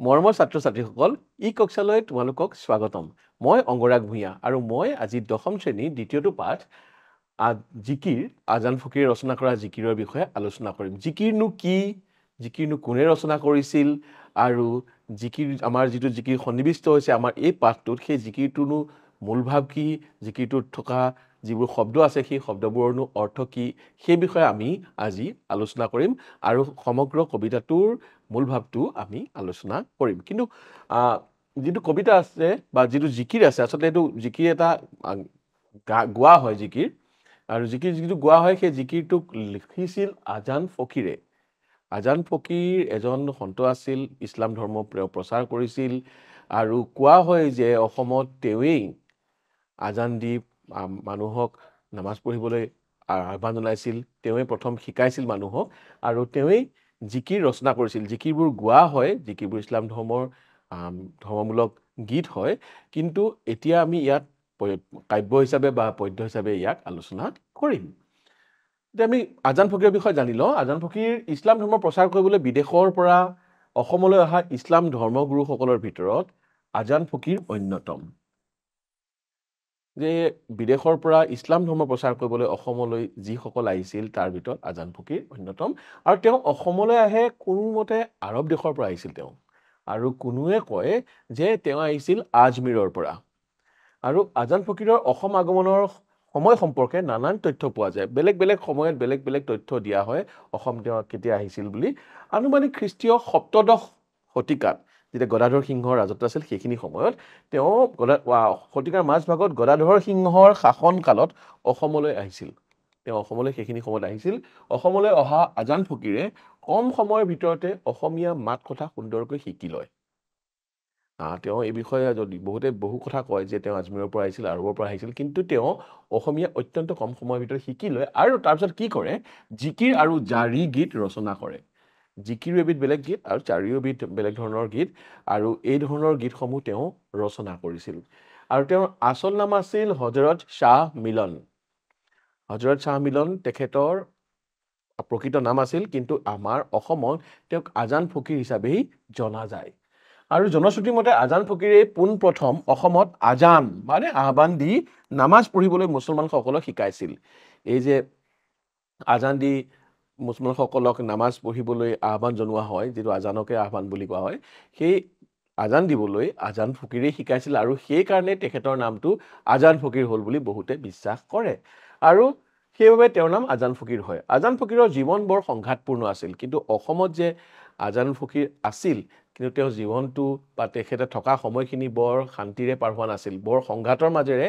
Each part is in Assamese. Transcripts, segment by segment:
মৰমৰ ছাত্ৰ-ছাত্ৰীসকল, কক্ষালৈ তোমালোকক স্বাগতম। মই অংগৰাগ ভূঞা আৰু মই আজি দশম শ্ৰেণীৰ দ্বিতীয়টো পাঠ জিকিৰ আজান ফকীৰে ৰচনা কৰা জিকিৰৰ বিষয়ে আলোচনা কৰিম। জিকিৰনো কি, জিকিৰনো কোনে ৰচনা কৰিছিল আৰু জিকিৰ আমাৰ যিটো জিকিৰ সন্নিৱিষ্ট হৈছে আমাৰ এই পাঠটোত, সেই জিকিৰটোনো মূলভাৱ কি, জিকিৰটোত থকা যিবোৰ শব্দ আছে সেই শব্দবোৰনো অৰ্থ কি, সেই বিষয়ে আমি আজি আলোচনা কৰিম আৰু সমগ্ৰ কবিতাটোৰ মূল ভাৱটো আমি আলোচনা কৰিম। কিন্তু যিটো কবিতা আছে বা যিটো জিকিৰ আছে, আচলতে এইটো জিকিৰ এটা গোৱা হয় জিকিৰ, আৰু জিকিৰ যিটো গোৱা হয় সেই জিকিৰটোক লিখিছিল আজান ফকীৰে। আজান ফকীৰ এজন সন্ত আছিল, ইছলাম ধৰ্ম প্ৰচাৰ কৰিছিল আৰু কোৱা হয় যে অসমত তেওঁৱেই আজান দি মানুহক নামাজ পঢ়িবলৈ আহ্বান জনাইছিল, তেওঁৱে প্ৰথম শিকাইছিল মানুহক আৰু তেওঁৱেই জিকিৰ ৰচনা কৰিছিল। জিকিৰবোৰ গোৱা হয়, জিকিৰবোৰ ইছলাম ধৰ্মৰ ধৰ্মমূলক গীত হয়, কিন্তু এতিয়া আমি ইয়াত কাব্য হিচাপে বা পদ্য হিচাপে ইয়াক আলোচনা কৰিম। এতিয়া আমি আজান ফকীৰৰ বিষয়ে জানি লওঁ। আজান ফকীৰ ইছলাম ধৰ্ম প্ৰচাৰ কৰিবলৈ বিদেশৰ পৰা অসমলৈ অহা ইছলাম ধৰ্মগুৰুসকলৰ ভিতৰত আজান ফকীৰ অন্যতম। যে বিদেশৰ পৰা ইছলাম ধৰ্ম প্ৰচাৰ কৰিবলৈ অসমলৈ যিসকল আহিছিল তাৰ ভিতৰত আজান ফকীৰ অন্যতম। আৰু তেওঁ অসমলৈ আহে কোনোমতে আৰৱ দেশৰ পৰা আহিছিল তেওঁ, আৰু কোনোৱে কয় যে তেওঁ আহিছিল আজমিৰৰ পৰা। আৰু আজান ফকীৰৰ অসম আগমনৰ সময় সম্পৰ্কে নানান তথ্য পোৱা যায়। বেলেগ বেলেগ সময়ত বেলেগ বেলেগ তথ্য দিয়া হয় অসম তেওঁ কেতিয়া আহিছিল বুলি। আনুমানিক খ্ৰীষ্টীয় সপ্তদশ শতিকাত যেতিয়া গদাধৰ সিংহৰ ৰাজত্ব আছিল, সেইখিনি সময়ত তেওঁ শতিকাৰ মাজভাগত গদাধৰ সিংহৰ শাসন কালত অসমলৈ আহিছিল। তেওঁ অসমলৈ সেইখিনি সময়ত আহিছিল। অসমলৈ অহা আজান ফকীৰে কম সময়ৰ ভিতৰতে অসমীয়া মাত কথা সুন্দৰকৈ শিকি লয়। তেওঁ এই বিষয়ে যদি বহু কথা কয় যে তেওঁ আজমিৰৰ পৰা আহিছিল, আৰৱৰ পৰা আহিছিল, কিন্তু তেওঁ অসমীয়া অত্যন্ত কম সময়ৰ ভিতৰত শিকি লয় আৰু তাৰপিছত কি কৰে, জিকিৰ আৰু জাৰি গীত ৰচনা কৰে। জিকিৰো এবিধ বেলেগ গীত আৰু জাৰিও এবিধ বেলেগ ধৰণৰ গীত, আৰু এই ধৰণৰ গীতসমূহ তেওঁ ৰচনা কৰিছিল। আৰু তেওঁৰ আচল নাম আছিল হজৰত শ্বাহ মিলন। হজৰত শ্বাহ মিলন তেখেতৰ প্ৰকৃত নাম আছিল, কিন্তু আমাৰ অসমত তেওঁক আজান ফকীৰ হিচাপেই জনা যায়। আৰু জনশ্ৰুতি মতে আজান ফকীৰে পোনপ্ৰথম অসমত আজান মানে আহ্বান দি নামাজ পঢ়িবলৈ মুছলমানসকলক শিকাইছিল। এই যে আজান দি মুছলমানসকলক নামাজ পঢ়িবলৈ আহ্বান জনোৱা হয়, যিটো আজানকে আহ্বান বুলি কোৱা হয়, সেই আজান দিবলৈ আজান ফকীৰেই শিকাইছিল, আৰু সেইকাৰণে তেখেতৰ নামটো আজান ফকীৰ হ'ল বুলি বহুতে বিশ্বাস কৰে, আৰু সেইবাবে তেওঁৰ নাম আজান ফকীৰ হয়। আজান ফকীৰৰ জীৱন বৰ সংঘাতপূৰ্ণ আছিল, কিন্তু অসমত যে আজান ফকীৰ আছিল, কিন্তু তেওঁৰ জীৱনটো বা তেখেতে থকা সময়খিনি বৰ শান্তিৰে পাৰ হোৱা নাছিল। বৰ সংঘাতৰ মাজেৰে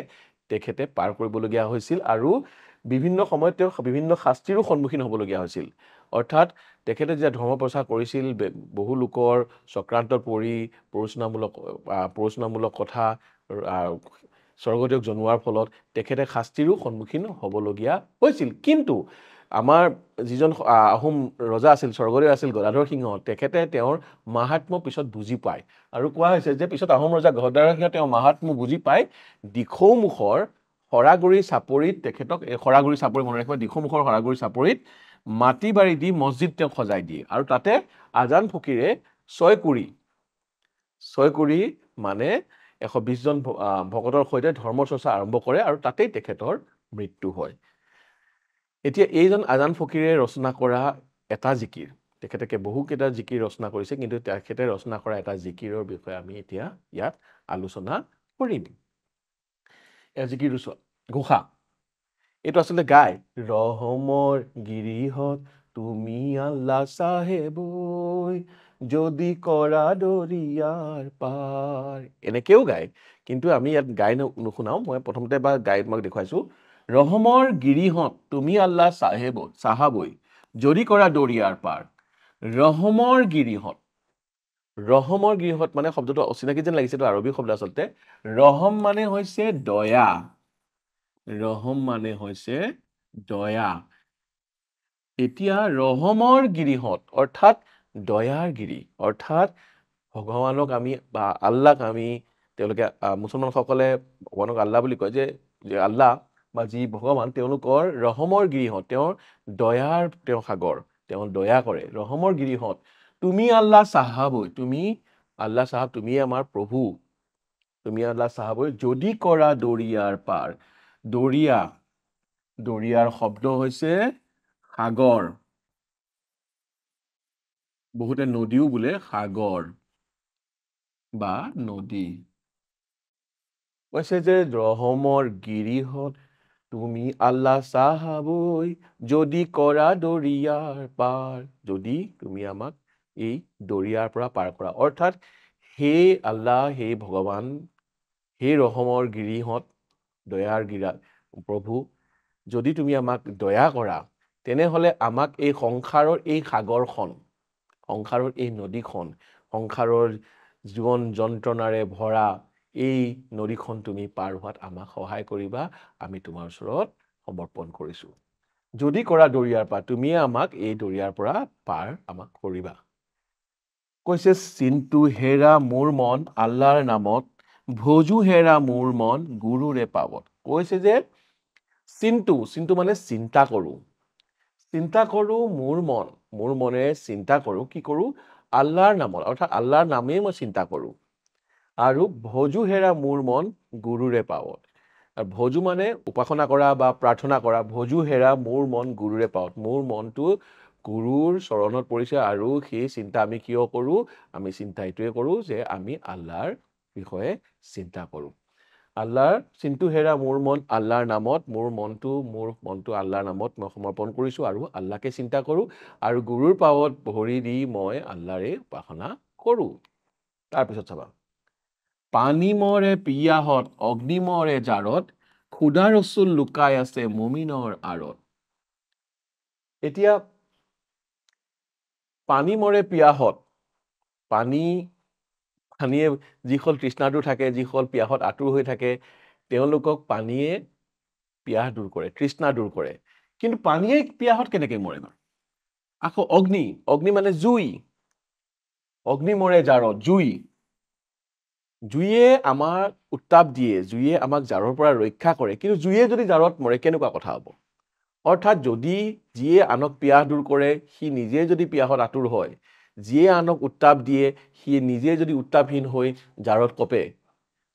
তেখেতে পাৰ কৰিবলগীয়া হৈছিল, আৰু বিভিন্ন সময়ত তেওঁ বিভিন্ন শাস্তিৰো সন্মুখীন হ'বলগীয়া হৈছিল। অৰ্থাৎ তেখেতে যেতিয়া ধৰ্ম প্ৰচাৰ কৰিছিল, বহু লোকৰ চক্ৰান্তত পৰি প্ৰৰোচনামূলক কথা স্বৰ্গদেউক জনোৱাৰ ফলত তেখেতে শাস্তিৰো সন্মুখীন হ'বলগীয়া হৈছিল। কিন্তু আমাৰ যিজন আহোম ৰজা আছিল, স্বৰ্গদেউ আছিল গদাধৰ সিংহ, তেখেতে তেওঁৰ মাহাত্ম্য পিছত বুজি পায়, আৰু কোৱা হৈছে যে পিছত আহোম ৰজা গদাধৰ সিংহে তেওঁৰ মাহাত্ম্য বুজি পায় দিখৌমুখৰ শৰাগুৰি চাপৰিত তেখেতক, শৰাগুৰি চাপৰি মনত ৰাখিব, দিখৌমুখৰ শৰাগুৰি চাপৰিত মাটি বাৰী দি মছজিদ তেওঁক সজাই দিয়ে, আৰু তাতে আজান ফকীৰে ছয়কুৰি মানে 120 জন ভকতৰ সৈতে ধৰ্ম চৰ্চা আৰম্ভ কৰে, আৰু তাতেই তেখেতৰ মৃত্যু হয়। এতিয়া এইজন আজান ফকীৰে ৰচনা কৰা এটা জিকিৰ, তেখেতে বহুকেইটা জিকিৰ ৰচনা কৰিছে, কিন্তু তেখেতে ৰচনা কৰা এটা জিকিৰৰ বিষয়ে আমি এতিয়া ইয়াত আলোচনা কৰিম। এই জিকিৰটো চোৱা, ঘোষা। এইটো আচলতে গায়, ৰহমৰ গিৰিহত তুমি আল্লাহ চাহেবৈ, যদি কৰা দৰিয়াৰ পাৰ, এনেকেও গায়, কিন্তু আমি ইয়াত গাই নুশুনাও। মই প্ৰথমতে বা গাই তোমাক দেখুৱাইছো। ৰহমৰ গিৰিহত তুমি আল্লাহ চাহাবৈ, যদি কৰা দৰিয়াৰ পাৰ। ৰহমৰ গিৰিহত, ৰহমৰ গৃহত মানে শব্দটো অচিনাকি যেন লাগিছে, এইটো আৰবী শব্দ আচলতে। ৰহম মানে হৈছে দয়া, ৰহম মানে হৈছে দয়া। এতিয়া ৰহমৰ গিৰিহত অৰ্থাৎ দয়াৰ গিৰি, অৰ্থাৎ ভগৱানক আমি বা আল্লাহক আমি, তেওঁলোকে মুছলমানসকলে ভগৱানক আল্লাহ বুলি কয়, যে আল্লাহ বা যি ভগৱান, তেওঁলোকৰ ৰহমৰ গিৰিহত, তেওঁৰ দয়াৰ তেওঁ সাগৰ, তেওঁ দয়া কৰে। ৰহমৰ গিৰিহত তুমি আল্লাহ চাহাবৈ, তুমি আল্লাহ সাহাব তুমি আমাৰ প্ৰভু, তুমি আল্লাহ সাহাব যদি কৰা দৰিয়াৰ পাৰ। দৰিয়াৰ শব্দ হৈছে সাগৰ, বহুতে নদীও বোলে সাগৰ বা নদী। কৈছে যে ৰহমৰ গিৰিহত তুমি আল্লাহ সাহাবৈ যদি কৰা দৰিয়াৰ পাৰ, যদি তুমি আমাক এই দৰিয়াৰ পৰা পাৰ কৰা। অৰ্থাৎ হে আল্লাহ, হে ভগৱান, হে ৰহমৰ গিৰিহত, দয়াৰ গিৰা প্ৰভু, যদি তুমি আমাক দয়া কৰা তেনেহলে আমাক এই সংসাৰৰ এই সাগৰখন, সংসাৰৰ এই নদীখন, সংসাৰৰ জীৱন যন্ত্ৰণাৰে ভৰা এই নদীখন তুমি পাৰ হোৱাত আমাক সহায় কৰিবা, আমি তোমাৰ ওচৰত সমৰ্পণ কৰিছো। যদি কৰা দৰিয়াৰ পাৰ, তুমিয়ে আমাক এই দৰিয়াৰ পৰা পাৰ আমাক কৰিবা। কৈছে চিন্তু হেৰা মোৰ মন আল্লাহৰ নামত, ভোজু হেৰা মোৰ মন গুৰুৰে পাৱত। কৈছে যে চিন্তু মানে চিন্তা কৰো, চিন্তা কৰো মোৰ মনেৰে চিন্তা কৰো, কি কৰো? আল্লাহৰ নামত, অৰ্থাৎ আল্লাহৰ নামেই মই চিন্তা কৰো। আৰু ভোজু হেৰা মোৰ মন গুৰুৰে পাৱত। আৰু ভোজু মানে উপাসনা কৰা বা প্ৰাৰ্থনা কৰা, ভোজু হেৰা মোৰ মন গুৰুৰে পাৱত। মোৰ মনটো গুৰুৰ চৰণত পৰিছে আৰু সেই চিন্তা আমি কিয় কৰো? আমি চিন্তা এইটোৱে কৰো যে আমি আল্লাহৰ বিষয়ে চিন্তা কৰো। আল্লাহৰ চিন্তু হেৰা মোৰ মন আল্লাহৰ নামত, মোৰ মনটো আল্লাহৰ নামত মই সমৰ্পণ কৰিছো আৰু আল্লাহকে চিন্তা কৰো আৰু গুৰুৰ পাৱত ভৰি দি মই আল্লাহৰে উপাসনা কৰো। তাৰপিছত চাবা, পানী মৰে পিয়াহত অগ্নি মৰে জাৰত, খুদা ৰচুল লুকাই আছে মুমিনৰ আঁৰত। এতিয়া পানী মৰে পিয়াহত, পানীয়ে যিসকল তৃষ্ণাতুৰ থাকে, যিসকল পিয়াহত আতুৰ হৈ থাকে, তেওঁলোকক পানীয়ে পিয়াহ দূৰ কৰে, তৃষ্ণা দূৰ কৰে। কিন্তু পানীয়ে পিয়াহত কেনেকৈ মৰে? আকৌ অগ্নি মানে জুই, অগ্নি মৰে জাৰত, জুইয়ে আমাক উত্তাপ দিয়ে, জুইয়ে আমাক জাৰৰ পৰা ৰক্ষা কৰে। কিন্তু জুইয়ে যদি জাৰত মৰে কেনেকুৱা কথা হ'ব? অৰ্থাৎ যদি যিয়ে আনক পিয়াহ দূৰ কৰে সি নিজে যদি পিয়াহত আতুৰ হয়, যিয়ে আনক উত্তাপ দিয়ে সি নিজে যদি উত্তাপহীন হৈ জাৰত কপে,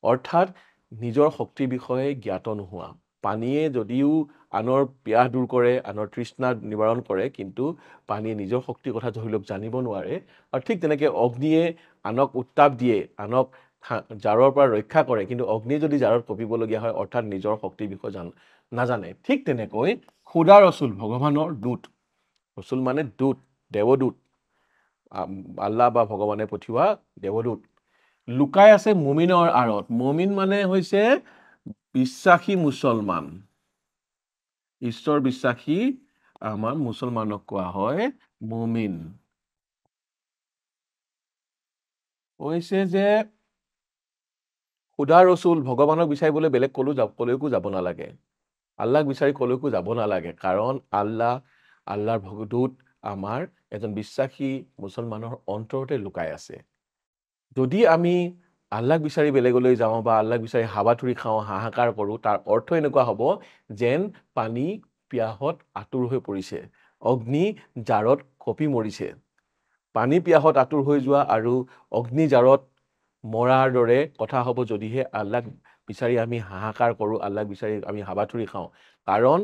অৰ্থাৎ নিজৰ শক্তিৰ বিষয়ে জ্ঞাত নোহোৱা। পানীয়ে যদিও আনৰ পিয়াহ দূৰ কৰে, আনৰ তৃষ্ণা নিবাৰণ কৰে, কিন্তু পানীয়ে নিজৰ শক্তিৰ কথা ধৰি লওক জানিব নোৱাৰে। আৰু ঠিক তেনেকে অগ্নিয়ে আনক উত্তাপ দিয়ে, আনক জাৰৰ পৰা ৰক্ষা কৰে, কিন্তু অগ্নিয়ে যদি জাৰত কঁপিবলগীয়া হয় অৰ্থাৎ নিজৰ শক্তিৰ বিষয়ে নাজানে। ঠিক তেনেকৈ খুদা ৰচুল, ভগৱানৰ দূত, ৰচুল মানে দূত, দেৱদূত, আল্লাহ বা ভগৱানে পঠিওৱা দেৱদূত, লুকাই আছে মুমিনৰ আঁৰত। মুমিন মানে হৈছে বিশ্বাসী মুছলমান, ঈশ্বৰ বিশ্বাসী আমাৰ মুছলমানক কোৱা হয় মুমিন। কৈছে যে খুদা ৰচুল, ভগৱানক বিচাৰিবলৈ বেলেগ কলৈকো যাব নালাগে, আল্লাহক বিচাৰি কলৈকো যাব নালাগে, কাৰণ আল্লাহৰ ভগদূত আমাৰ এজন বিশ্বাসী মুছলমানৰ অন্তৰতে লুকাই আছে। যদি আমি আল্লাহক বিচাৰি বেলেগলৈ যাওঁ বা আল্লাহক বিচাৰি হাবাথুৰি খাওঁ, হাহাকাৰ কৰো, তাৰ অৰ্থ এনেকুৱা হ'ব যেন পানী পিয়াহত আতুৰ হৈ পৰিছে, অগ্নি জাৰত কঁপি মৰিছে। পানী পিয়াহত আতুৰ হৈ যোৱা আৰু অগ্নি জাৰত মৰাৰ দৰে কথা হ'ব যদিহে আল্লাহক বিচাৰি আমি হাহাকাৰ কৰো, আল্লাহক বিচাৰি আমি হাবাথুৰি খাওঁ। কাৰণ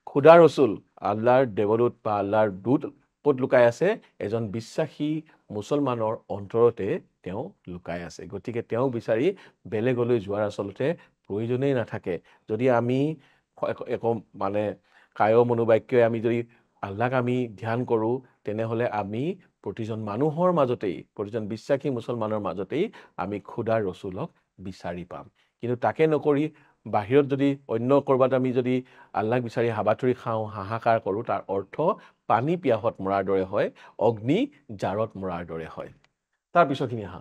খুদা ৰচুল, আল্লাহৰ দেৱদূত বা আল্লাহৰ দূত ক'ত লুকাই আছে? এজন বিশ্বাসী মুছলমানৰ অন্তৰতে তেওঁ লুকাই আছে। গতিকে তেওঁ বিচাৰি বেলেগলৈ যোৱাৰ আচলতে প্ৰয়োজনেই নাথাকে। যদি আমি মানে কায় মনোবাক্যই আমি যদি আল্লাহক আমি ধ্যান কৰো, তেনেহলে আমি প্ৰতিজন মানুহৰ মাজতেই, প্ৰতিজন বিশ্বাসী মুছলমানৰ মাজতেই আমি খুদা ৰচুলক বিচাৰি পাম। কিন্তু তাকে নকৰি বাহিৰত যদি অন্য কৰবাত আমি যদি আল্লাহক বিচাৰি হাবাথুৰি খাওঁ, হাহাকাৰ কৰো, তাৰ অৰ্থ পানী পিয়াহত মৰাৰ দৰে হয়, অগ্নি জাৰত মৰাৰ দৰে হয়। তাৰ পিছৰখিনি আহা,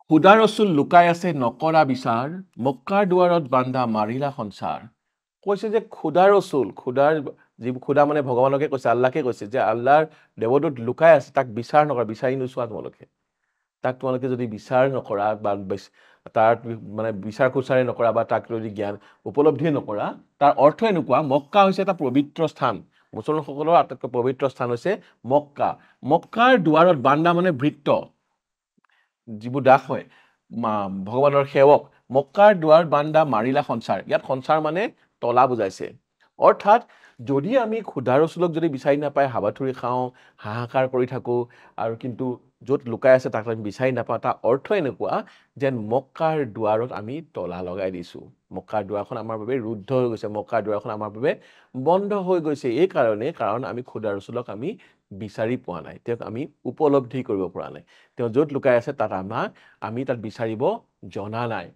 খুদা ৰচুল লুকাই আছে নকৰা বিচাৰ, মক্কাৰ দুৱাৰত বান্ধা মাৰিলা সঞ্চাৰ। কৈছে যে খুদা ৰচুল, খুদা মানে ভগৱানকে কৈছে, আল্লাহকে কৈছে যে আল্লাহৰ দেৱদূত লুকাই আছে, তাক বিচাৰ নকৰা, বিচাৰি নোচোৱা তোমালোকে। তাক তোমালোকে যদি বিচাৰ নকৰা বা তাৰ মানে বিচাৰ খোচাৰে নকৰা বা তাক যদি জ্ঞান উপলব্ধিয়ে নকৰা, তাৰ অৰ্থ এনেকুৱা, মক্কা হৈছে এটা পবিত্ৰ স্থান, মুছলমানসকলৰ আটাইতকৈ পবিত্ৰ স্থান হৈছে মক্কা। মক্কাৰ দুৱাৰত, বান্দা মানে ভৃত্য, যিবোৰ দাস হয় ভগৱানৰ সেৱক মক্কাৰ দুৱাৰ বান্দা মাৰিলা সঞ্চাৰ ইয়াত সঞ্চাৰ মানে তলা বুজাইছে অৰ্থাৎ যদি আমি ক্ষুধা ৰচুলক যদি বিচাৰি নাপাই হাবাথুৰি খাওঁ হাহাকাৰ কৰি থাকো আৰু কিন্তু য'ত লুকাই আছে তাক আমি বিচাৰি নাপাওঁ তাৰ অৰ্থ এনেকুৱা যেন মক্কাৰ দুৱাৰত আমি তলা লগাই দিছোঁ মক্কাৰ দুৱাৰখন আমাৰ বাবে ৰুদ্ধ হৈ গৈছে মক্কাৰ দুৱাৰখন আমাৰ বাবে বন্ধ হৈ গৈছে এই কাৰণ আমি ক্ষুধা ৰচুলক আমি বিচাৰি পোৱা নাই তেওঁক আমি উপলব্ধি কৰিব পৰা নাই তেওঁ য'ত লুকাই আছে তাত আমি তাত বিচাৰিব জনা নাই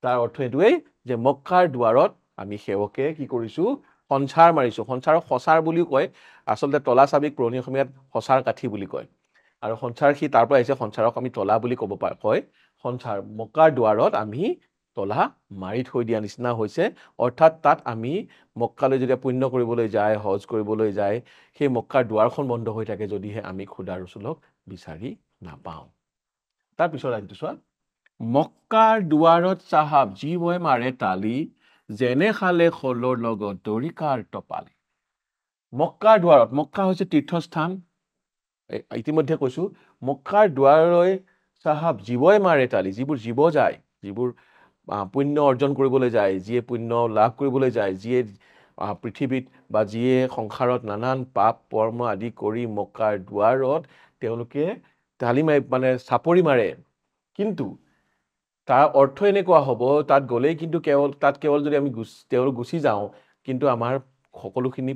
তাৰ অৰ্থ এইটোৱেই যে মক্কাৰ দুৱাৰত আমি সেৱকে কি কৰিছোঁ সঞ্চাৰ মাৰিছোঁ সঞ্চাৰক সঁচাৰ বুলিও কয় আচলতে তলা চাবিক পুৰণি অসমীয়াত সঁচাৰ কাঠি বুলি কয় আৰু সঞ্চাৰ সি তাৰ পৰা আহিছে সঞ্চাৰক আমি তলা বুলি ক'ব কয় সঞ্চাৰ মক্কাৰ দুৱাৰত আমি তলা মাৰি থৈ দিয়া নিচিনা হৈছে অৰ্থাৎ তাত আমি মক্কালৈ যেতিয়া পুণ্য কৰিবলৈ যায় হজ কৰিবলৈ যায় সেই মক্কাৰ দুৱাৰখন বন্ধ হৈ থাকে যদিহে আমি ক্ষুধা ৰচুলক বিচাৰি নাপাওঁ তাৰপিছত আহিছোঁ চোৱা মক্কাৰ দুৱাৰত চাহাব জীৱই মাৰে তালি যেনে খালে খলৰ লগত দৰিকাৰ টপালি মক্কাৰ দুৱাৰত মক্কা হৈছে তীৰ্থস্থান ইতিমধ্যে কৈছো মক্কাৰ দুৱাৰলৈ চাহাব জীৱই মাৰে তালি যিবোৰ জীৱ যায় যিবোৰ পুণ্য অৰ্জন কৰিবলৈ যায় যিয়ে পুণ্য লাভ কৰিবলৈ যায় যিয়ে পৃথিৱীত বা যিয়ে সংসাৰত নানান পাপ কৰ্ম আদি কৰি মক্কাৰ দুৱাৰত তেওঁলোকে তালি মাৰি মানে চাপৰি মাৰে কিন্তু তাৰ অৰ্থ এনেকুৱা হ'ব তাত গ'লেই কিন্তু কেৱল যদি আমি তেওঁলোক গুচি যাওঁ কিন্তু আমাৰ সকলোখিনি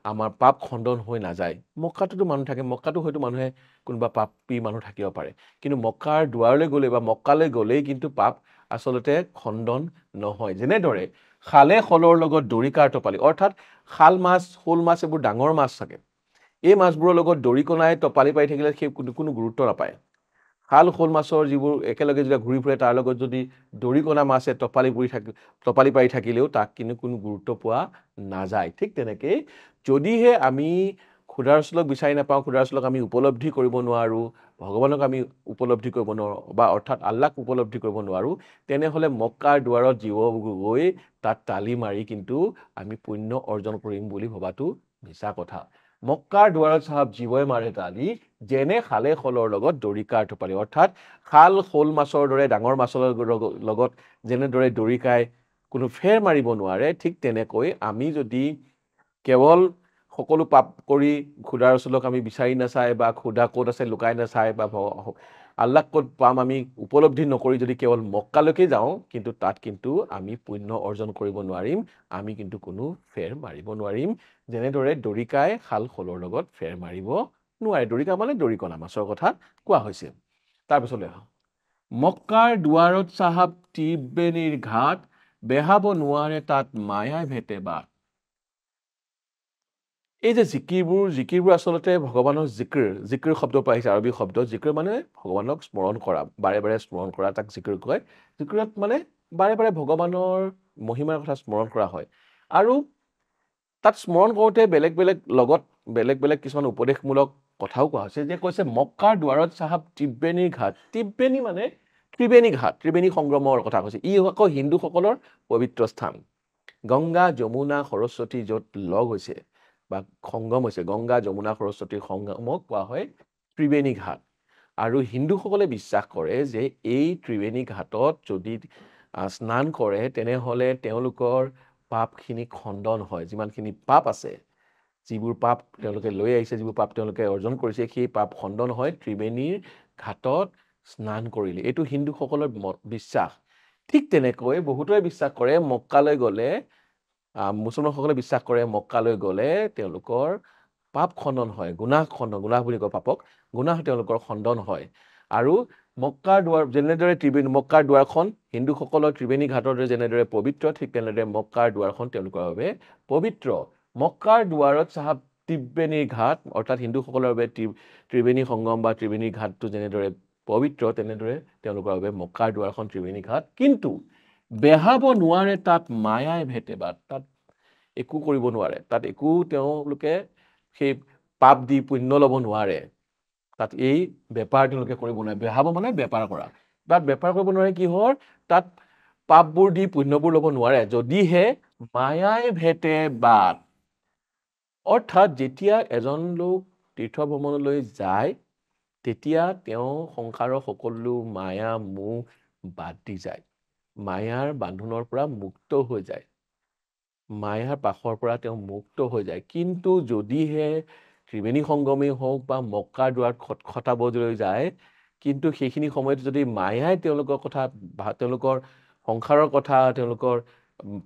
আমাৰ পাপ খণ্ডন হৈ নাযায় মক্কাটোতো মানুহ থাকে মক্কাটো হয়তো মানুহে কোনোবা পাপী মানুহ থাকিব পাৰে কিন্তু মক্কাৰ দুৱাৰলৈ গ'লে বা মক্কালৈ গ'লেই কিন্তু পাপ আচলতে খণ্ডন নহয় যেনেদৰে খালে খলৰ লগত দৰিকাৰ টপালি অৰ্থাৎ শাল মাছ শ'ল মাছ এইবোৰ ডাঙৰ মাছ থাকে এই মাছবোৰৰ লগত দৰিকণাই টপালি পাৰি থাকিলে সেই কোনো গুৰুত্ব নাপায় শাল শ'ল মাছৰ যিবোৰ একেলগে যেতিয়া ঘূৰি ফুৰে তাৰ লগত যদি দৰিকণা মাছে টপালি পাৰি থাকিলেও তাক কিন্তু কোনো গুৰুত্ব পোৱা নাযায় ঠিক তেনেকেই যদিহে আমি ক্ষুধা ৰচুলক বিচাৰি নাপাওঁ ক্ষুধা ৰচুলক আমি উপলব্ধি কৰিব নোৱাৰোঁ ভগৱানক আমি উপলব্ধি কৰিব নোৱাৰোঁ বা অৰ্থাৎ আল্লাহক উপলব্ধি কৰিব নোৱাৰোঁ তেনেহ'লে মক্কাৰ দুৱাৰত জীৱ গৈ তাত তালি মাৰি কিন্তু আমি পুণ্য অৰ্জন কৰিম বুলি ভবাটো মিছা কথা মক্কাৰ দুৱাৰত চাহাব জীৱই মাৰে তালি যেনে খালে খলৰ লগত দৰিকাৰ টপালি অৰ্থাৎ শাল শ'ল মাছৰ দৰে ডাঙৰ মাছৰ লগত যেনেদৰে দৰিকাই কোনো ফেৰ মাৰিব নোৱাৰে ঠিক তেনেকৈ আমি যদি কেৱল সকলো পাপ কৰি ক্ষুধা ৰচুলক আমি বিচাৰি নাচাই বা ক্ষুধা ক'ত আছে লুকাই নাচাই বা আল্লাহ ক'ত পাম আমি উপলব্ধি নকৰি যদি কেৱল মক্কালৈকে যাওঁ কিন্তু তাত কিন্তু আমি পুণ্য অৰ্জন কৰিব নোৱাৰিম আমি কিন্তু কোনো ফেৰ মাৰিব নোৱাৰিম যেনেদৰে দৰিকাই শাল শ'লৰ লগত ফেৰ মাৰিব নোৱাৰে দৰিকা মানে দৰিকণা মাছৰ কথা কোৱা হৈছে তাৰপিছলৈ মক্কাৰ দুৱাৰত চাহাব ত্ৰিবেণীৰ ঘাট বেহাব নোৱাৰে তাত মায়াই ভেটে বাট এই যে জিকিৰবোৰ আচলতে ভগৱানৰ জিকিৰ শব্দ পৰা আহিছে আৰবী শব্দ জিকিৰ মানে ভগৱানক স্মৰণ কৰা বাৰে বাৰে স্মৰণ কৰা তাক জিকিৰ কয় জিকিৰত মানে বাৰে বাৰে ভগৱানৰ মহিমাৰ কথা স্মৰণ কৰা হয় আৰু তাত স্মৰণ কৰোঁতে বেলেগ বেলেগ কিছুমান উপদেশমূলক কথাও কোৱা হৈছে যে কৈছে মক্কাৰ দুৱাৰত চাহাব ত্ৰিবেণীৰ ঘাট ত্ৰিবেণী মানে ত্ৰিবেণী সংগমৰ কথা কৈছে ই আকৌ হিন্দুসকলৰ পবিত্ৰ স্থান গংগা যমুনা সৰস্বতী য'ত লগ হৈছে বা সংগম হৈছে গংগা যমুনা সৰস্বতীৰ সংগমক কোৱা হয় ত্ৰিবেণী ঘাট আৰু হিন্দুসকলে বিশ্বাস কৰে যে এই ত্ৰিবেণী ঘাটত যদি স্নান কৰে তেনেহ'লে তেওঁলোকৰ পাপখিনি খণ্ডন হয় যিমানখিনি পাপ আছে যিবোৰ পাপ তেওঁলোকে লৈ আহিছে যিবোৰ পাপ তেওঁলোকে অৰ্জন কৰিছে সেই পাপ খণ্ডন হয় ত্ৰিবেণীৰ ঘাটত স্নান কৰিলে এইটো হিন্দুসকলৰ বিশ্বাস ঠিক তেনেকৈ বহুতৰে বিশ্বাস কৰে মক্কালৈ গ'লে মুছলমানসকলে বিশ্বাস কৰে মক্কালৈ গ'লে তেওঁলোকৰ পাপ খণ্ডন হয় গুনাহ বুলি কয় পাপক গুনাহ তেওঁলোকৰ খণ্ডন হয় আৰু মক্কাৰ দুৱাৰ যেনেদৰে মক্কাৰ দুৱাৰখন হিন্দুসকলৰ ত্ৰিবেণী ঘাটৰ যেনেদৰে পবিত্ৰ ঠিক তেনেদৰে মক্কাৰ দুৱাৰখন তেওঁলোকৰ বাবে পবিত্ৰ মক্কাৰ দুৱাৰত চাহাব ত্ৰিবেণীৰ ঘাট অৰ্থাৎ হিন্দুসকলৰ বাবে ত্ৰিবেণী সংগম বা ত্ৰিবেণী ঘাটটো যেনেদৰে পবিত্ৰ তেনেদৰে তেওঁলোকৰ বাবে মক্কাৰ দুৱাৰখন ত্ৰিবেণী ঘাট কিন্তু বেহাব নোৱাৰে তাত মায়াই ভেটে বাট তাত একো কৰিব নোৱাৰে তাত একো তেওঁলোকে সেই পাপ দি পুণ্য ল'ব নোৱাৰে তাত এই বেপাৰ তেওঁলোকে কৰিব নোৱাৰে বেহাব মানে বেপাৰ কৰা তাত বেপাৰ কৰিব নোৱাৰে কিহৰ তাত পাপবোৰ দি পুণ্যবোৰ ল'ব নোৱাৰে যদিহে মায়াই ভেটে বাট অৰ্থাৎ যেতিয়া এজন লোক তীৰ্থ ভ্ৰমণলৈ যায় তেতিয়া তেওঁ সংসাৰৰ সকলো মায়া মোহ বাদ দি যায়, মায়াৰ বান্ধোনৰ পৰা মুক্ত হৈ যায়, মায়াৰ পাশৰ পৰা তেওঁ মুক্ত হৈ যায়। কিন্তু যদিহে ত্ৰিবেণী সংগমেই হওক বা মক্কাৰ দুৱাৰত খটখটাবলৈ যায়, কিন্তু সেইখিনি সময়ত যদি মায়াই তেওঁলোকৰ কথা তেওঁলোকৰ সংসাৰৰ কথা তেওঁলোকৰ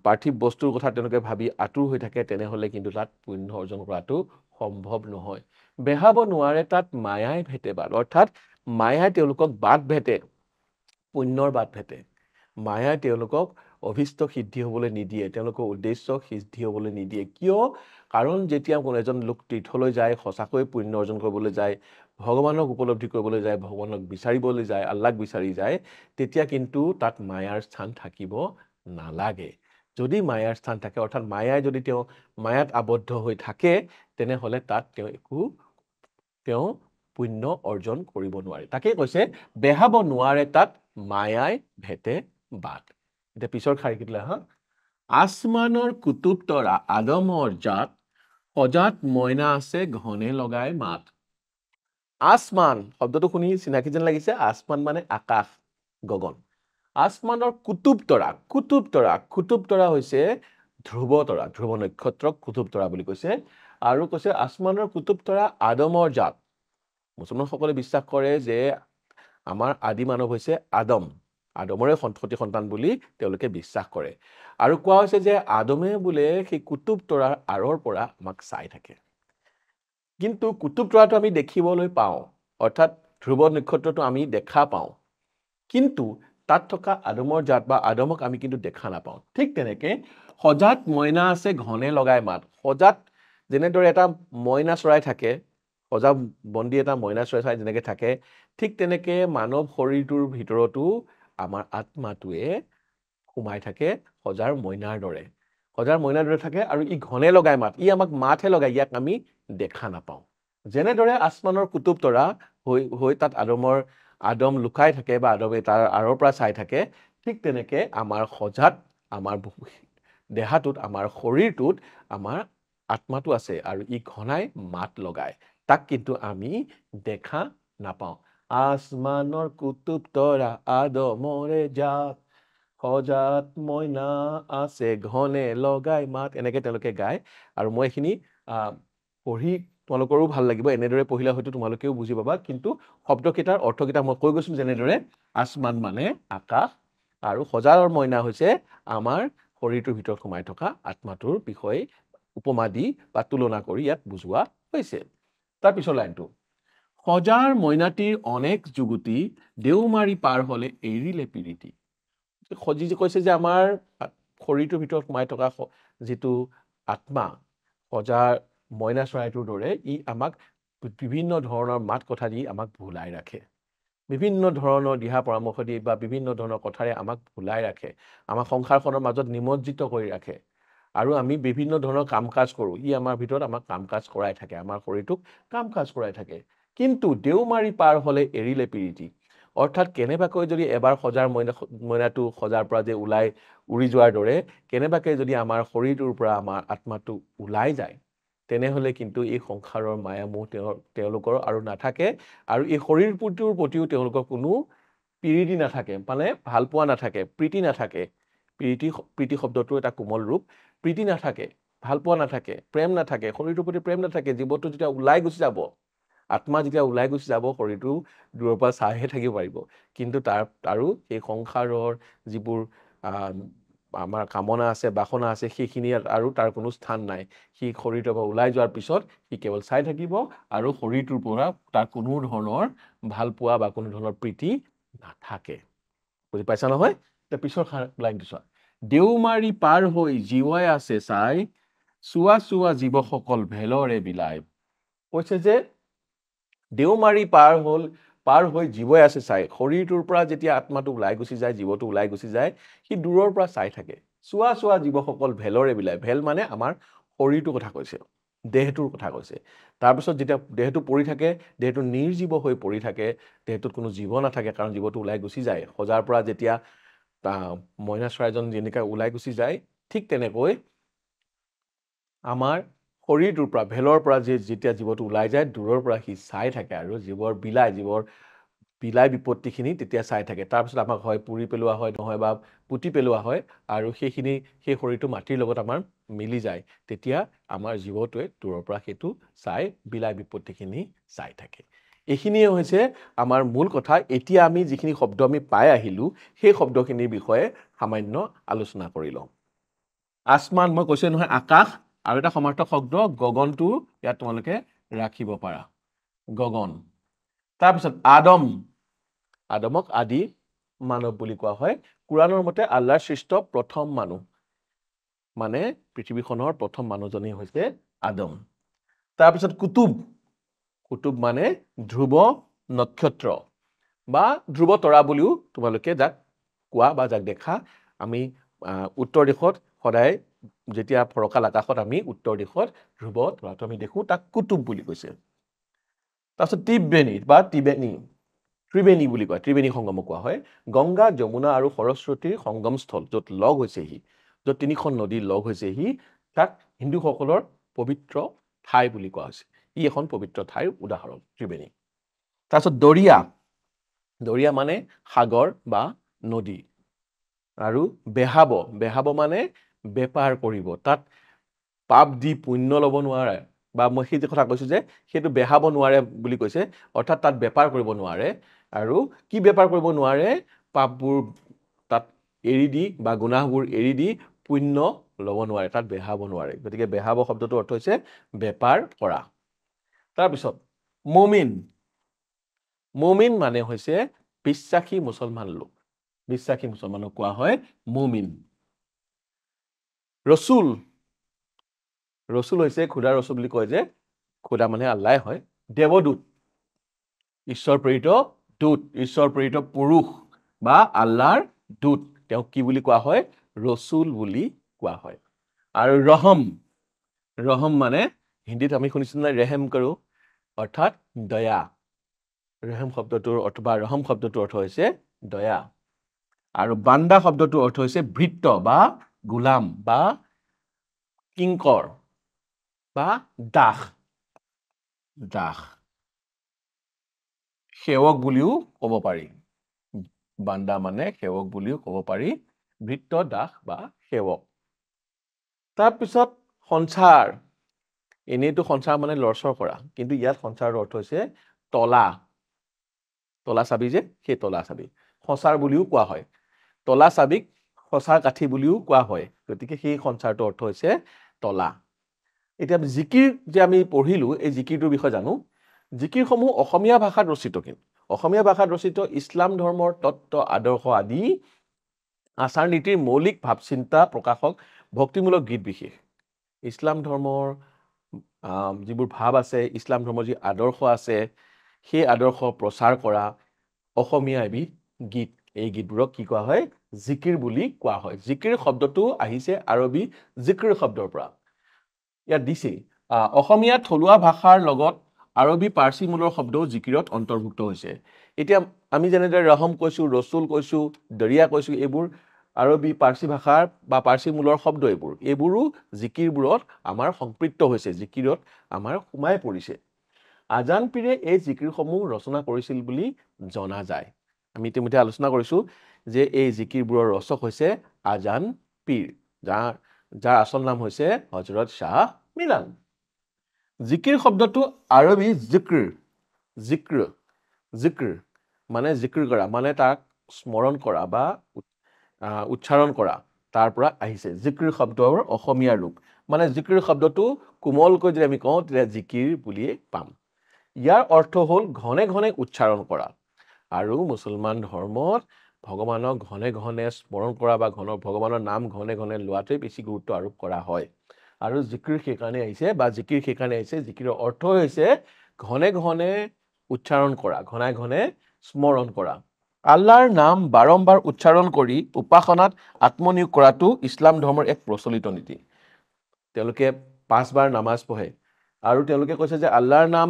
পাৰ্থিৱ বস্তুৰ কথা তেওঁলোকে ভাবি আতুৰ হৈ থাকে, তেনেহ'লে কিন্তু তাত পুণ্য অৰ্জন কৰাটো সম্ভৱ নহয়। বেহাব নোৱাৰে তাত মায়াই ভেটে বাট, অৰ্থাৎ মায়াই তেওঁলোকক বাট ভেটে, পুণ্যৰ বাট ভেটে। মায়াই তেওঁলোকক অভিষ্ট সিদ্ধি হ'বলৈ নিদিয়ে, তেওঁলোকৰ উদ্দেশ্য সিদ্ধি হ'বলৈ নিদিয়ে। কিয়? কাৰণ যেতিয়া কোনো এজন লোক তীৰ্থলৈ যায়, সঁচাকৈ পুণ্য অৰ্জন কৰিবলৈ যায়, ভগৱানক উপলব্ধি কৰিবলৈ যায়, ভগৱানক বিচাৰিবলৈ যায়, আল্লাহক বিচাৰি যায়, তেতিয়া কিন্তু তাত মায়াৰ স্থান থাকিব নালাগে। যদি মায়াৰ স্থান থাকে, অৰ্থাৎ মায়াই যদি তেওঁ মায়াত আবদ্ধ হৈ থাকে, তেনেহ'লে তাত তেওঁ পুণ্য অৰ্জন কৰিব নোৱাৰে। তাকেই কৈছে বেহাব নোৱাৰে তাত মায়াই ভেটে বাট। এতিয়া পিছৰ শাৰীকেইটা হা, আসমানৰ কুতুব তৰা আদমৰ জাত, সজাত মইনা আছে ঘনে লগাই মাত। আসমান শব্দটো শুনি চিনাকি যেন লাগিছে। আসমান মানে আকাশ, গগন। আসমানৰ কুতুব তৰা, কুতুব তৰা, কুতুব তৰা হৈছে ধ্ৰুৱ তৰা, ধ্ৰুৱ নক্ষত্ৰক কুতুব তৰা বুলি কৈছে। আৰু কৈছে আসমানৰ কুতুব তৰা আদমৰ জাত। মুছলমানসকলে বিশ্বাস কৰে যে আমাৰ আদি মানৱ হৈছে আদম, আদমৰে সন্তান বুলি তেওঁলোকে বিশ্বাস কৰে। আৰু কোৱা হৈছে যে আদমে বোলে সেই কুতুব তৰাৰ আঁৰৰ পৰা আমাক চাই থাকে। কিন্তু কুতুব তৰাটো আমি দেখিবলৈ পাওঁ, অৰ্থাৎ ধ্ৰুৱ নক্ষত্ৰটো আমি দেখা পাওঁ, কিন্তু তাত থকা আদমৰ জাত বা আদমক আমি কিন্তু দেখা নাপাওঁ। ঠিক তেনেকে সজাত মইনা আছে ঘনে লগাই মাত। সজাত যেনেদৰে এটা মইনা চৰাই থাকে, সজা বন্দী এটা মইনা চৰাই যেনেকে থাকে, ঠিক তেনেকে মানৱ শৰীৰটোৰ ভিতৰতো আমাৰ আত্মাটোৱে সোমাই থাকে সজাৰ মইনাৰ দৰে। সজাৰ মইনাৰ দৰে থাকে আৰু ই ঘনে লগাই মাত, ই আমাক মাতহে লগাই, ইয়াক আমি দেখা নাপাওঁ। যেনেদৰে আসমানৰ কুতুব তৰা হৈ তাত আদম লুকাই থাকে বা আদমে তাৰ আঁৰৰ পৰা চাই থাকে, ঠিক তেনেকে আমাৰ সজাত, আমাৰ দেহাটোত, আমাৰ শৰীৰটোত আমাৰ আত্মাটো আছে আৰু ই ঘনাই মাত লগায়। তাক কিন্তু আমি দেখা নাপাওঁ। আসমানৰ কুতুব তৰা আদমৰে জাত, সজাত মইনা আছে ঘনে লগাই মাত, এনেকে তেওঁলোকে গায়। আৰু মই এইখিনি পঢ়ি তোমালোকৰো ভাল লাগিব, এনেদৰে পঢ়িলে হয়তো তোমালোকেও বুজি পাবা। কিন্তু শব্দকেইটাৰ অৰ্থকেইটা মই কৈ গৈছো, যেনেদৰে আসমান মানে আকাশ আৰু সজাৰ মইনা হৈছে আমাৰ শৰীৰটোৰ ভিতৰত সোমাই থকা আত্মাটোৰ বিষয়ে উপমা দি বা তুলনা কৰি ইয়াত বুজোৱা হৈছে। তাৰ পিছৰ লাইনটো, সজাৰ মইনাটিৰ অনেক যুগুতি, দেওমাৰি পাৰ হলে এৰিলে পিৰিতি। সজি কৈছে যে আমাৰ শৰীৰটোৰ ভিতৰত সোমাই থকা যিটো আত্মা, সজাৰ মইনা চৰাইটোৰ দৰে, ই আমাক বিভিন্ন ধৰণৰ মাত কথা দি আমাক ভুলাই ৰাখে, বিভিন্ন ধৰণৰ দিহা পৰামৰ্শ দি বা বিভিন্ন ধৰণৰ কথাৰে আমাক ভুলাই ৰাখে, আমাক সংসাৰখনৰ মাজত নিমজ্জিত কৰি ৰাখে। আৰু আমি বিভিন্ন ধৰণৰ কাম কাজ কৰোঁ, ই আমাৰ ভিতৰত আমাক কাম কাজ কৰাই থাকে, আমাৰ শৰীৰটোক কাম কাজ কৰাই থাকে। কিন্তু দেওমাৰি পাৰ হলে এৰিলে পিৰিতি, অৰ্থাৎ কেনেবাকৈ যদি এবাৰ সজাৰ মইনাটো সজাৰ পৰা যে উৰি যোৱাৰ দৰে কেনেবাকৈ যদি আমাৰ শৰীৰটোৰ পৰা আমাৰ আত্মাটো ওলাই যায়, তেনেহ'লে কিন্তু এই সংসাৰৰ মায়ামোহ তেওঁলোকৰ আৰু নাথাকে, আৰু এই শৰীৰটোৰ প্ৰতিও তেওঁলোকৰ কোনো প্ৰীতি নাথাকে, মানে ভাল পোৱা নাথাকে, প্ৰীতি নাথাকে। প্ৰীতি শব্দটো এটা কোমল ৰূপ। প্ৰীতি নাথাকে, ভাল পোৱা নাথাকে, প্ৰেম নাথাকে, শৰীৰটোৰ প্ৰতি প্ৰেম নাথাকে। জীৱটো যেতিয়া ওলাই গুচি যাব, আত্মা যেতিয়া ওলাই গুচি যাব, শৰীৰটো দূৰৰ পৰা চাইহে থাকিব পাৰিব। কিন্তু আৰু এই সংসাৰৰ যিবোৰ আমাৰ কামনা আছে, বাসনা আছে, সেইখিনি আৰু তাৰ কোনো স্থান নাই। সি শৰীৰটোৰ পৰা ওলাই যোৱাৰ পিছত সি কেৱল চাই থাকিব, আৰু শৰীৰটোৰ পৰা তাৰ কোনো ধৰণৰ ভাল পোৱা বা কোনো ধৰণৰ প্ৰীতি নাথাকে। বুজি পাইছা নহয়? এতিয়া পিছৰ লাইনটো চোৱা, দেওমাৰি পাৰ হৈ জীৱাই আছে চাই, চোৱা চোৱা জীৱসকল ভেলৰে বিলাই। কৈছে যে দেওমাৰি পাৰ হৈ জীৱই আছে চাই, শৰীৰটোৰ পৰা যেতিয়া আত্মাটো ওলাই গুচি যায়, জীৱটো ওলাই গুচি যায়, সি দূৰৰ পৰা চাই থাকে। চোৱা চোৱা জীৱসকল ভেলৰে বিলাই, ভেল মানে আমাৰ শৰীৰটোৰ কথা কৈছে, দেহটোৰ কথা কৈছে। তাৰপিছত যেতিয়া দেহটো পৰি থাকে, দেহটো নিৰ্জীৱ হৈ পৰি থাকে, দেহটোত কোনো জীৱ নাথাকে, কাৰণ জীৱটো ওলাই গুচি যায়। সজাৰ পৰা যেতিয়া মইনা চৰাইজন যেনেকৈ ওলাই গুচি যায়, ঠিক তেনেকৈ আমাৰ শৰীৰটোৰ পৰা ভেলৰ পৰা যেতিয়া জীৱটো ওলাই যায় দূৰৰ পৰা সি চাই থাকে আৰু জীৱৰ বিলাই বিপত্তিখিনি তেতিয়া চাই থাকে তাৰপিছত আমাক হয় পুৰি পেলোৱা হয় নহয় বা পুতি পেলোৱা হয় আৰু সেই শৰীৰটো মাটিৰ লগত আমাৰ মিলি যায় তেতিয়া আমাৰ জীৱটোৱে দূৰৰ পৰা সেইটো চাই বিলাই বিপত্তিখিনি চাই থাকে এইখিনিয়ে হৈছে আমাৰ মূল কথা এতিয়া আমি যিখিনি শব্দ আমি পাই আহিলো সেই শব্দখিনিৰ বিষয়ে সামান্য আলোচনা কৰি লওঁ আসমান মই কৈছো নহয় আকাশ আৰু এটা সমাৰ্থক শব্দ গগনটো ইয়াত তোমালোকে ৰাখিব পাৰা গগন তাৰপিছত আদমক আদি মানৱ বুলি কোৱা হয় কুৰাণৰ মতে আল্লাহৰ সৃষ্ট প্ৰথম মানুহ মানে পৃথিৱীখনৰ প্ৰথম মানুহজনেই হৈছে আদম তাৰপিছত কুতুব মানে ধ্ৰুৱ নক্ষত্ৰ বা ধ্ৰুৱ তৰা বুলিও তোমালোকে যাক কোৱা বা যাক দেখা আমি উত্তৰ দিশত সদায় যেতিয়া ফৰকাল আকাশত আমি উত্তৰ দিশত ধ্ৰুৱ তৰাটো আমি দেখো তাক কুতুব বুলি কৈছে তাৰপিছত ত্ৰিবেণী বুলি কয় ত্ৰিবেণী সংগমক কোৱা হয় গংগা যমুনা আৰু সৰস্বতীৰ সংগমস্থল য'ত লগ হৈছেহি য'ত তিনিখন নদী লগ হৈছেহি তাক হিন্দুসকলৰ পবিত্ৰ ঠাই বুলি কোৱা হৈছে ই এখন পবিত্ৰ ঠাইৰ উদাহৰণ ত্ৰিবেণী তাৰপিছত দৰিয়া মানে সাগৰ বা নদী আৰু বেহাব মানে বেপাৰ কৰিব তাত পাপ দি পুণ্য ল'ব নোৱাৰে বা মই সেই কথা কৈছো যে সেইটো বেহাব নোৱাৰে বুলি কৈছে অৰ্থাৎ তাত বেপাৰ কৰিব নোৱাৰে আৰু কি বেপাৰ কৰিব নোৱাৰে পাপবোৰ তাত এৰি দি বা গুনাহবোৰ এৰি দি পুণ্য ল'ব নোৱাৰে তাত বেহাব নোৱাৰে গতিকে বেহাব শব্দটোৰ অৰ্থ হৈছে বেপাৰ কৰা তাৰপিছত মুমিন মানে হৈছে বিশ্বাসী মুছলমান লোক বিশ্বাসী মুছলমানক কোৱা হয় মুমিন ৰসুল হৈছে খুদা ৰসুল বুলি কয় যে খুদা মানে আল্লাহ হয় দেৱদূত ঈশ্বৰ প্ৰেৰিত পুৰুষ বা আল্লাহৰ দূত তেওঁক কি বুলি কোৱা হয় ৰসুল বুলি কোৱা হয় আৰু ৰহম মানে হিন্দীত আমি শুনিছো না ৰেহেম কৰো অৰ্থাৎ দয়া ৰহম শব্দটোৰ অৰ্থ হৈছে দয়া আৰু বান্দা শব্দটোৰ অৰ্থ হৈছে ভৃত্য বা গোলাম বা কিংকৰ বা দাস সেৱক বুলিও ক'ব পাৰি বান্দা মানে সেৱক বুলিও ক'ব পাৰি ভৃত্য দাস বা সেৱক তাৰপিছত সঞ্চাৰ এনেইতো সঞ্চাৰ মানে লৰচৰ কৰা কিন্তু ইয়াত সঞ্চাৰৰ অৰ্থ হৈছে তলা চাবি যে সেই তলা চাবি সঁচাৰ বুলিও কোৱা হয় তলা চাবিক সঁচাৰ কাঠি বুলিও কোৱা হয় গতিকে সেই সঞ্চাৰটোৰ অৰ্থ হৈছে তলা এতিয়া জিকিৰ যে আমি পঢ়িলো এই জিকিৰটোৰ বিষয়ে জানো জিকিৰসমূহ অসমীয়া ভাষাত ৰচিত কিন্তু অসমীয়া ভাষাত ৰচিত ইছলাম ধৰ্মৰ তত্ত্ব আদৰ্শ আদি আচাৰ নীতিৰ মৌলিক ভাৱচিন্তা প্ৰকাশক ভক্তিমূলক গীত বিশেষ ইছলাম ধৰ্মৰ যিবোৰ ভাৱ আছে ইছলাম ধৰ্মৰ যি আদৰ্শ আছে সেই আদৰ্শ প্ৰচাৰ কৰা অসমীয়া এবিধ গীত এই গীতবোৰক কি কোৱা হয় জিকিৰ বুলি কোৱা হয় জিকিৰ শব্দটো আহিছে আৰবী জিক্ৰ শব্দৰ পৰা ইয়াত দিছে অসমীয়া থলুৱা ভাষাৰ লগত আৰবী পাৰ্চী মূলৰ শব্দও জিকিৰত অন্তৰ্ভুক্ত হৈছে এতিয়া আমি যেনেদৰে ৰহম কৈছো ৰসুল কৈছো দৰিয়া কৈছো এইবোৰ আৰবী পাৰ্চী ভাষাৰ বা পাৰ্চী মূলৰ শব্দ এইবোৰো জিকিৰবোৰত আমাৰ সংপৃক্ত হৈছে জিকিৰত আমাৰ সোমাই পৰিছে আজান পীৰে এই জিকিৰসমূহ ৰচনা কৰিছিল বুলি জনা যায় আমি ইতিমধ্যে আলোচনা কৰিছো যে এই জিকিৰবোৰৰ ৰচক হৈছে আজান পীৰ যাৰ আসল নাম হৈছে হযৰত শাহ মিলান জিকিৰ শব্দটো আৰবী জিক্ৰ মানে জিক্ৰ কৰা মানে তাক স্মৰণ কৰা বা উচ্চাৰণ কৰা তাৰ পৰা আহিছে জিক্ৰ শব্দৰ অসমীয়া ৰূপ মানে জিক্ৰ শব্দটো কোমলকৈ যদি আমি কওঁ তেতিয়া জিকিৰ বুলিয়ে পাম ইয়াৰ অৰ্থ হ'ল ঘনে ঘনে উচ্চাৰণ কৰা আৰু মুছলমান ধৰ্মত ভগৱানক ঘনে ঘনে স্মৰণ কৰা বা ভগৱানৰ নাম ঘনে ঘনে লোৱাটোৱে বেছি গুৰুত্ব আৰোপ কৰা হয় আৰু জিকিৰ সেইকাৰণে আহিছে জিকিৰৰ অৰ্থ হৈছে ঘনে ঘনে উচ্চাৰণ কৰা ঘনে ঘনে স্মৰণ কৰা আল্লাহৰ নাম বাৰম্বাৰ উচ্চাৰণ কৰি উপাসনাত আত্মনিয়োগ কৰাটো ইছলাম ধৰ্মৰ এক প্ৰচলিত নীতি তেওঁলোকে 5 বাৰ নামাজ পঢ়ে আৰু তেওঁলোকে কৈছে যে আল্লাহৰ নাম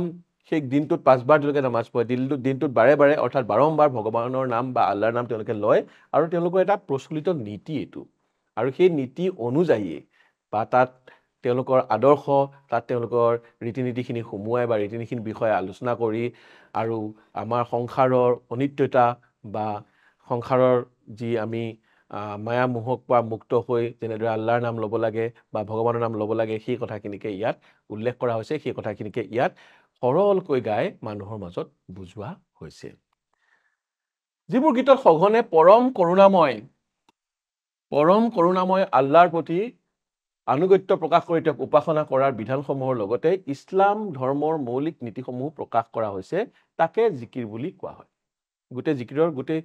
সেই দিনটোত 5 বাৰ তেওঁলোকে নামাজ পঢ়ে দিনটোত বাৰে বাৰে অৰ্থাৎ বাৰম্বাৰ ভগৱানৰ নাম বা আল্লাহৰ নাম তেওঁলোকে লয় আৰু তেওঁলোকৰ এটা প্ৰচলিত নীতি এইটো আৰু সেই নীতি অনুযায়ী বা তাত তেওঁলোকৰ আদৰ্শ, তাত তেওঁলোকৰ ৰীতি নীতিখিনি সোমোৱাই বা ৰীতি নীতিখিনিৰ বিষয়ে আলোচনা কৰি আৰু আমাৰ সংসাৰৰ অনিত্যতা বা সংসাৰৰ যি আমি মায়া মোহক পৰা মুক্ত হৈ যেনেদৰে আল্লাহৰ নাম ল'ব লাগে বা ভগৱানৰ নাম ল'ব লাগে, সেই কথাখিনিকে ইয়াত উল্লেখ কৰা হৈছে। সেই কথাখিনিকে ইয়াত সৰলকৈ গাই মানুহৰ মাজত বুজোৱা হৈছে। যিবোৰ গীতত সঘনে পৰম কৰোণাময় আল্লাহৰ প্ৰতি আনুগত্য প্ৰকাশ কৰি তেওঁক উপাসনা কৰাৰ বিধানসমূহৰ লগতে ইছলাম ধৰ্মৰ মৌলিক নীতিসমূহ প্ৰকাশ কৰা হৈছে, তাকে জিকিৰ বুলি কোৱা হয়। গোটেই জিকিৰৰ গোটেই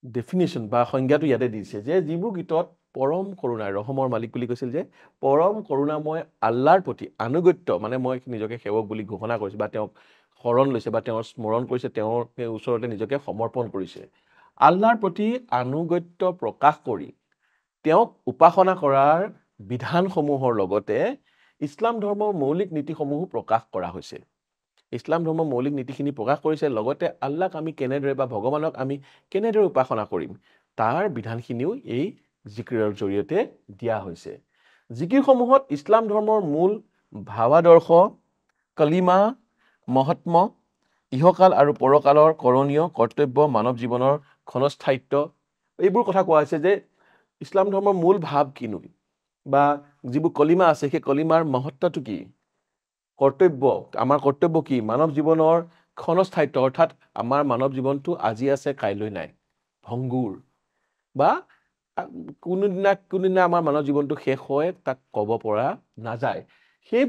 ডেফিনেশ্যন বা সংজ্ঞাটো ইয়াতে দিছে যে যিবোৰ গীতত পৰম কৰোণাৰ, ৰহমৰ মালিক বুলি কৈছিল যে পৰম কৰোণাময় আল্লাহৰ প্ৰতি আনুগত্য, মানে মই নিজকে সেৱক বুলি ঘোষণা কৰিছোঁ বা তেওঁক শৰণ লৈছে বা তেওঁৰ স্মৰণ কৰিছে, তেওঁৰ ওচৰতে নিজকে সমৰ্পণ কৰিছে, আল্লাহৰ প্ৰতি আনুগত্য প্ৰকাশ কৰি তেওঁক উপাসনা কৰাৰ বিধানসমূহৰ লগতে ইছলাম ধৰ্মৰ মৌলিক নীতিসমূহো প্ৰকাশ কৰা হৈছে। ইছলাম ধৰ্মৰ মৌলিক নীতিখিনি প্ৰকাশ কৰিছে, লগতে আল্লাহক আমি কেনেদৰে বা ভগৱানক আমি কেনেদৰে উপাসনা কৰিম তাৰ বিধানখিনিও এই জিকিৰৰ জৰিয়তে দিয়া হৈছে। জিকিৰসমূহত ইছলাম ধৰ্মৰ মূল ভাৱাদৰ্শ, কলিমা, মহাত্ম, ইহকাল আৰু পৰকালৰ কৰণীয় কৰ্তব্য, মানৱ জীৱনৰ ক্ষণস্থায়িত্ব, এইবোৰ কথা কোৱা হৈছে যে ইছলাম ধৰ্মৰ মূল ভাৱ কিনো বা যিবোৰ কলিমা আছে সেই কলিমাৰ মহত্বটো কি, কৰ্তব্য, আমাৰ কৰ্তব্য কি, মানৱ জীৱনৰ ক্ষণস্থায়িত্ব, অৰ্থাৎ আমাৰ মানৱ জীৱনটো আজি আছে কাইলৈ নাই, ভংগুৰ, বা কোনোদিনা আমাৰ মানৱ জীৱনটো শেষ হয় তাক ক'ব পৰা নাযায়। সেই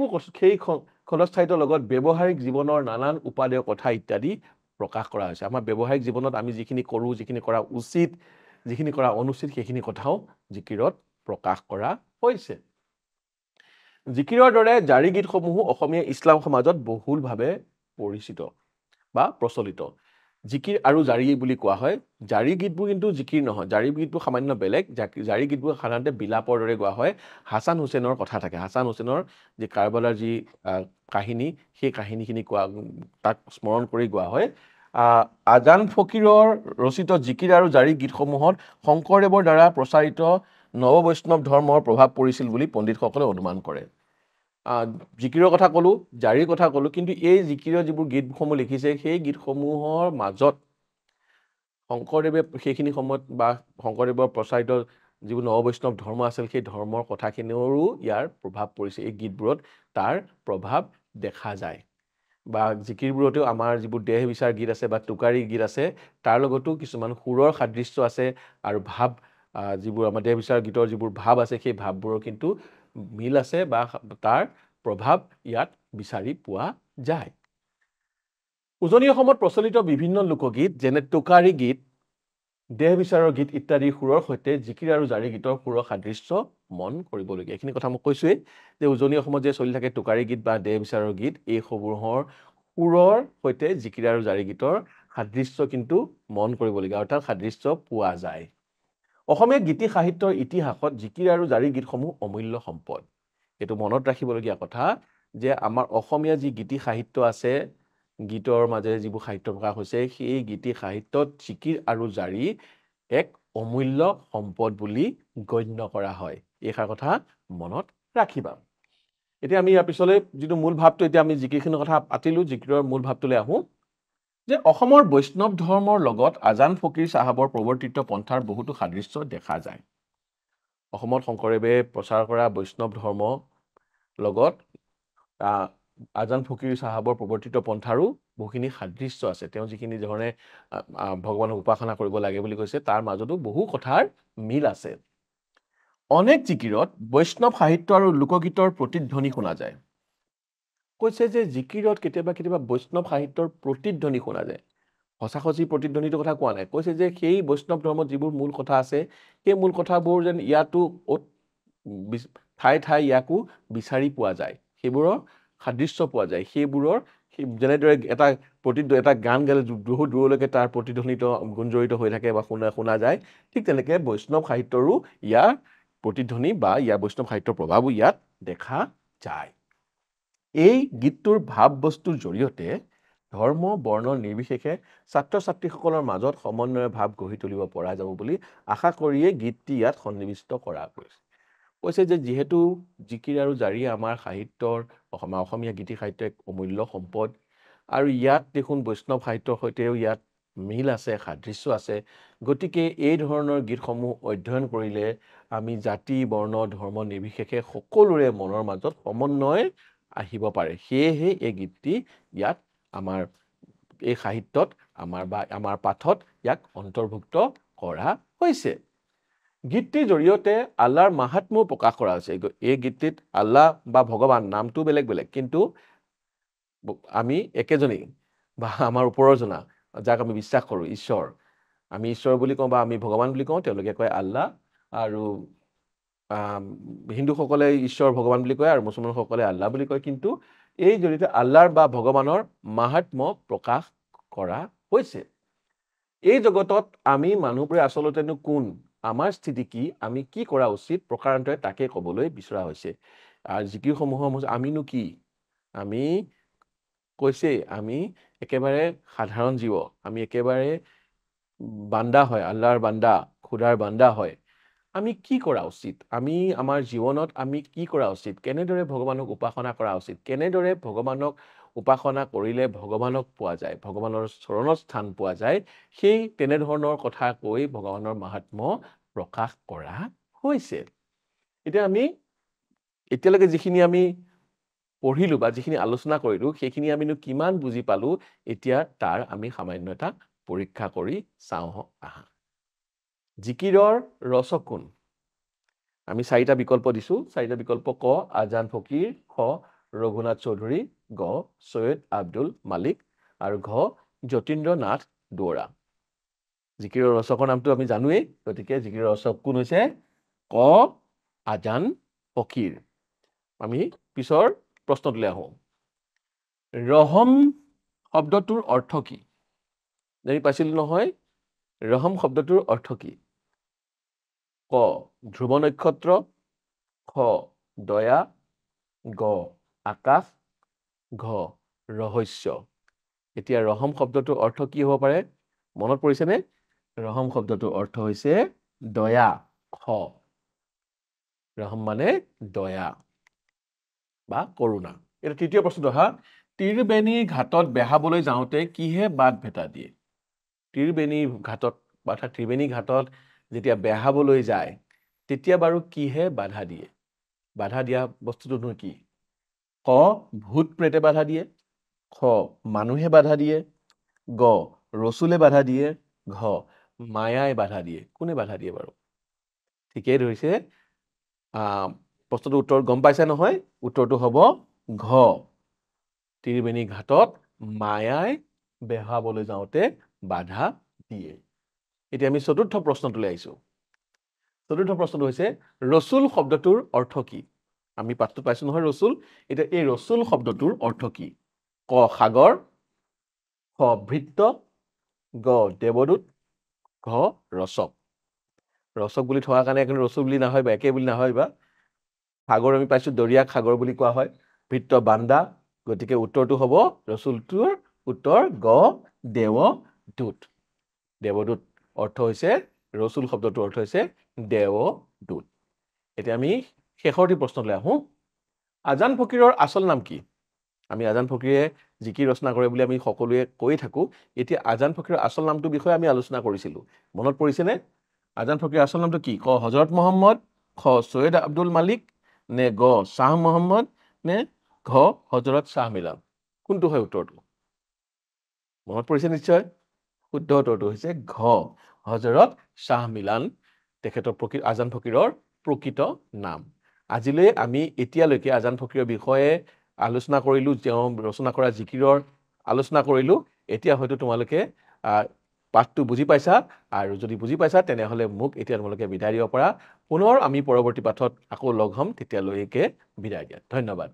ক্ষণস্থায়িত্বৰ লগত ব্যৱহাৰিক জীৱনৰ নানান উপাদেয় কথা ইত্যাদি প্ৰকাশ কৰা হৈছে। আমাৰ ব্যৱহাৰিক জীৱনত আমি যিখিনি কৰোঁ, যিখিনি কৰা উচিত, যিখিনি কৰা অনুচিত, সেইখিনি কথাও জিকিৰত প্ৰকাশ কৰা হৈছে। জিকিৰৰ দৰে জাৰি গীতসমূহো অসমীয়া ইছলাম সমাজত বহুলভাৱে পৰিচিত বা প্ৰচলিত। জিকিৰ আৰু জাৰি বুলি কোৱা হয়। জাৰি গীতবোৰ কিন্তু জিকিৰ নহয়, জাৰি গীতবোৰ সামান্য বেলেগ। জাৰি গীতবোৰ সাধাৰণতে বিলাপৰ দৰে গোৱা হয়। হাছান হুছেইনৰ কথা থাকে, হাছান হুছেইনৰ যি কাৰবালাৰ যি কাহিনী, সেই কাহিনীখিনি তাক স্মৰণ কৰি গোৱা হয়। আজান ফকীৰৰ ৰচিত জিকিৰ আৰু জাৰি গীতসমূহত শংকৰদেৱৰ দ্বাৰা প্ৰচাৰিত নৱ বৈষ্ণৱ ধৰ্মৰ প্ৰভাৱ পৰিছিল বুলি পণ্ডিতসকলে অনুমান কৰে। জিকিৰৰ কথা ক'লোঁ, জাৰিৰ কথা ক'লোঁ, কিন্তু এই জিকিৰৰ যিবোৰ গীতসমূহ লিখিছে সেই গীতসমূহৰ মাজত শংকৰদেৱে সেইখিনি সময়ত বা শংকৰদেৱৰ প্ৰচাৰিত যিবোৰ নৱ বৈষ্ণৱ ধৰ্ম আছিল সেই ধৰ্মৰ কথাখিনিৰো ইয়াৰ প্ৰভাৱ পৰিছে। এই গীতবোৰত তাৰ প্ৰভাৱ দেখা যায়। বা জিকিৰবোৰতেও আমাৰ যিবোৰ দেহ বিচাৰ গীত আছে বা টোকাৰী গীত আছে, তাৰ লগতো কিছুমান সুৰৰ সাদৃশ্য আছে আৰু ভাৱ, যিবোৰ আমাৰ দেহ বিচাৰ গীতৰ যিবোৰ ভাৱ আছে সেই ভাৱবোৰৰ কিন্তু মিল আছে বা তাৰ প্ৰভাৱ ইয়াত বিচাৰি পোৱা যায়। উজনি অসমত প্ৰচলিত বিভিন্ন লোকগীত যেনে টোকাৰী গীত, দেহ বিচাৰৰ গীত ইত্যাদিৰ সুৰৰ সৈতে জিকিৰ আৰু জাৰি গীতৰ সুৰৰ সাদৃশ্য মন কৰিবলগীয়া। এইখিনি কথা মই কৈছোৱেই যে উজনি অসমত যে চলি থাকে টোকাৰী গীত বা দেহ বিচাৰৰ গীত, এই সমূহৰ সুৰৰ সৈতে জিকিৰ আৰু জাৰি গীতৰ সাদৃশ্য কিন্তু মন কৰিবলগীয়া, অৰ্থাৎ সাদৃশ্য পোৱা যায়। অসমীয়া গীতি সাহিত্যৰ ইতিহাসত জিকিৰ আৰু জাৰি গীতসমূহ অমূল্য সম্পদ। এইটো মনত ৰাখিবলগীয়া কথা যে আমাৰ অসমীয়া যি গীতি সাহিত্য আছে, গীতৰ মাজেৰে যিবোৰ সাহিত্য প্ৰকাশ হৈছে, সেই গীতি সাহিত্যত জিকিৰ আৰু জাৰি এক অমূল্য সম্পদ বুলি গণ্য কৰা হয়। এইষাৰ কথা মনত ৰাখিবা। এতিয়া আমি ইয়াৰ পিছলৈ যিটো মূল ভাৱটো, এতিয়া আমি জিকিৰখিনিৰ কথা পাতিলোঁ, জিকিৰৰ মূল ভাৱটোলৈ আহোঁ যে অসমৰ বৈষ্ণৱ ধৰ্মৰ লগত আজান ফকীৰ চাহাবৰ প্ৰৱৰ্তিত পন্থাৰ বহুতো সাদৃশ্য দেখা যায়। অসমত শংকৰদেৱে প্ৰচাৰ কৰা বৈষ্ণৱ ধৰ্ম লগত আজান ফকীৰ চাহাবৰ প্ৰৱৰ্তিত পন্থাৰো বহুখিনি সাদৃশ্য আছে। তেওঁ যিখিনি ধৰণে ভগৱানক উপাসনা কৰিব লাগে বুলি কৈছে, তাৰ মাজতো বহু কথাৰ মিল আছে। অনেক জিকিৰত বৈষ্ণৱ সাহিত্য আৰু লোকগীতৰ প্ৰতিধ্বনি শুনা যায়। কৈছে যে জিকিৰত কেতিয়াবা কেতিয়াবা বৈষ্ণৱ সাহিত্যৰ প্ৰতিধ্বনি শুনা যায়। সঁচা-সচি প্ৰতিধ্বনিটোৰ কথা কোৱা নাই, কৈছে যে সেই বৈষ্ণৱ ধৰ্মত যিবোৰ মূল কথা আছে সেই মূল কথাবোৰ যেন ইয়াতো ঠাই ঠাই ইয়াকো বিচাৰি পোৱা যায়, সেইবোৰৰ সাদৃশ্য পোৱা যায়। সেইবোৰৰ যেনেদৰে এটা গান গালে বহু দূৰলৈকে তাৰ প্ৰতিধ্বনিত গুঞ্জৰিত হৈ থাকে বা শুনা যায়, ঠিক তেনেকৈ বৈষ্ণৱ সাহিত্যৰো ইয়াৰ প্ৰতিধ্বনি বা ইয়াৰ বৈষ্ণৱ সাহিত্যৰ প্ৰভাৱো ইয়াত দেখা যায়। এই গীতটোৰ ভাৱবস্তুৰ জৰিয়তে ধৰ্ম বৰ্ণ নিৰ্বিশেষে ছাত্ৰ ছাত্ৰীসকলৰ মাজত সমন্বয়ৰ ভাৱ গঢ়ি তুলিব পৰা যাব বুলি আশা কৰিয়েই গীতটি ইয়াত সন্নিৱিষ্ট কৰা হৈছে। কৈছে যে যিহেতু জিকিৰ আৰু জাৰি আমাৰ সাহিত্যৰ অসমীয়া গীতি সাহিত্যৰ এক অমূল্য সম্পদ আৰু ইয়াত দেখোন বৈষ্ণৱ সাহিত্যৰ সৈতেও ইয়াত মিল আছে, সাদৃশ্য আছে। গতিকে এই ধৰণৰ গীতসমূহ অধ্যয়ন কৰিলে আমি জাতি, বৰ্ণ, ধৰ্ম নিৰ্বিশেষে সকলোৰে মনৰ মাজত সমন্বয় আহিব পাৰে। সেয়েহে এই গীতটি ইয়াত আমাৰ এই সাহিত্যত আমাৰ পাঠত ইয়াক অন্তৰ্ভুক্ত কৰা হৈছে। গীতটিৰ জৰিয়তে আল্লাহৰ মাহাত্ম্য প্ৰকাশ কৰা হৈছে। এই গীতটিত আল্লাহ বা ভগৱান নামটো বেলেগ বেলেগ, কিন্তু আমি একেজনেই বা আমাৰ ওপৰৰ জনা, যাক আমি বিশ্বাস কৰোঁ, ঈশ্বৰ। আমি ঈশ্বৰ বুলি কওঁ বা আমি ভগৱান বুলি কওঁ, তেওঁলোকে কয় আল্লাহ। আৰু হিন্দুসকলে ঈশ্বৰ ভগৱান বুলি কয় আৰু মুছলমানসকলে আল্লাহ বুলি কয়। কিন্তু এই জৰিয়তে আল্লাহৰ বা ভগৱানৰ মাহাত্ম্য প্ৰকাশ কৰা হৈছে। এই জগতত আমি মানুহবোৰে আচলতেনো কোন, আমাৰ স্থিতি কি, আমি কি কৰা উচিত, প্ৰকাৰান্তৰে তাকে ক'বলৈ বিচৰা হৈছে। আৰু জিকিৰসমূহৰ আমিনো কি, আমি কৈছে আমি একেবাৰে সাধাৰণ জীৱ, আমি একেবাৰে বান্দা হয়, আল্লাহৰ বান্দা, খুদাৰ বান্দা হয়। আমি কি কৰা উচিত, আমি আমাৰ জীৱনত আমি কি কৰা উচিত, কেনেদৰে ভগৱানক উপাসনা কৰা উচিত, কেনেদৰে ভগৱানক উপাসনা কৰিলে ভগৱানক পোৱা যায়, ভগৱানৰ চৰণত স্থান পোৱা যায়, সেই তেনেধৰণৰ কথা কৈ ভগৱানৰ মাহাত্ম্য প্ৰকাশ কৰা হৈছে। এতিয়া আমি এতিয়ালৈকে যিখিনি আমি পঢ়িলো বা যিখিনি আলোচনা কৰিলো, সেইখিনি আমিনো কিমান বুজি পালো, এতিয়া তাৰ আমি সামান্য এটা পৰীক্ষা কৰি চাওঁ আহা। জিকিৰৰ ৰচক কোন? আমি 4টা বিকল্প দিছো। 4টা বিকল্প: ক আজান ফকীৰ, খ ৰঘুনাথ চৌধুৰী, গ সৈয়দ আব্দুল মালিক আৰু ঘ যতীন্দ্ৰ নাথ দুৱৰা। জিকিৰৰ ৰচকৰ নামটো আমি জানোৱেই, গতিকে জিকিৰৰ ৰচক কোন হৈছে? ক আজান ফকীৰ। আমি পিছৰ প্ৰশ্নটোলৈ আহোঁ। ৰহম শব্দটোৰ অৰ্থ কি? আমি পাইছিলো নহয়, ৰহম শব্দটোৰ অৰ্থ কি? ক ধ্ৰুৱ নক্ষত্ৰ, খ দয়া, গ আকাশ, ঘ ৰহস্য। এতিয়া ৰহম শব্দটোৰ অৰ্থ কি হ'ব পাৰে? মনত পৰিছেনে? ৰহম শব্দটোৰ অৰ্থ হৈছে দয়া। খ ৰহম মানে দয়া বা কৰোণা। এটা তৃতীয় প্ৰশ্নটো অহা। ত্ৰিবেণী ঘাটত বেহাবলৈ যাওঁতে কিহে বাট ভেটা দিয়ে? ত্ৰিবেণী ঘাটত বা ত্ৰিবেণী ঘাটত যেতিয়া বেহাবলৈ যায়, তেতিয়া বাৰু কিহে বাধা দিয়ে? বাধা দিয়া বস্তুটোনো কি? ক ভূত প্ৰেতে বাধা দিয়ে, খ মানুহে বাধা দিয়ে, গ ৰচুলে বাধা দিয়ে, ঘ মায়াই বাধা দিয়ে। কোনে বাধা দিয়ে বাৰু? ঠিকেই ধৰিছে। প্ৰশ্নটোৰ উত্তৰ গম পাইছে নহয়? উত্তৰটো হ'ব ঘ। ত্ৰিবেণী ঘাটত মায়াই বেহাবলৈ যাওঁতে বাধা দিয়ে। এতিয়া আমি চতুৰ্থ প্ৰশ্নটোলৈ আহিছো। চতুৰ্থ প্ৰশ্নটো হৈছে ৰচুল শব্দটোৰ অৰ্থ কি? আমি পাঠটো পাইছো নহয় ৰচুল। এতিয়া এই ৰচুল শব্দটোৰ অৰ্থ কি? ক সাগৰ, খ ভৃত্য, গ দেৱদূত, ঘ ৰচক। ৰচক বুলি থকাৰ কাৰণে কিন্তু ৰচুল বুলি নহয় বা একে বুলি নহয় বা। সাগৰ আমি পাইছো দৰিয়াক সাগৰ বুলি কোৱা হয়, ভৃত্য বান্দা। গতিকে উত্তৰটো হ'ব, ৰচুলটোৰ উত্তৰ গ দেৱদূত। দেৱদূত অৰ্থ হৈছে, ৰচুল শব্দটোৰ অৰ্থ হৈছে দেৱদূত। এতিয়া আমি শেষৰটি প্ৰশ্নলৈ আহোঁ। আজান ফকীৰৰ আচল নাম কি? আমি আজান ফকীৰে জিকিৰ ৰচনা কৰে বুলি আমি সকলোৱে কৈ থাকো। এতিয়া আজান ফকীৰৰ আচল নামটোৰ বিষয়ে আমি আলোচনা কৰিছিলো। মনত পৰিছেনে? আজান ফকীৰৰ আচল নামটো কি? ক হজৰত মহম্মদ, খ সৈয়দ আব্দুল মালিক, নে গ শাহ মহম্মদ, নে ঘ হজৰত শাহ মিলান। কোনটো হয় উত্তৰটো? মনত পৰিছে নিশ্চয়। শুদ্ধ উত্তৰটো হৈছে ঘ হজৰত শাহ মিলান তেখেতৰ আজান ফকীৰৰ প্ৰকৃত নাম। আজিলৈ আমি এতিয়ালৈকে আজান ফকীৰৰ বিষয়ে আলোচনা কৰিলো, তেওঁ ৰচনা কৰা জিকিৰৰ আলোচনা কৰিলো। এতিয়া হয়তো তোমালোকে পাঠটো বুজি পাইছা, আৰু যদি বুজি পাইছা তেনেহ'লে মোক এতিয়া তোমালোকে বিদায় দিব পাৰা। পুনৰ আমি পৰৱৰ্তী পাঠত আকৌ লগ হ'ম, তেতিয়ালৈকে বিদায় দিয়া। ধন্যবাদ।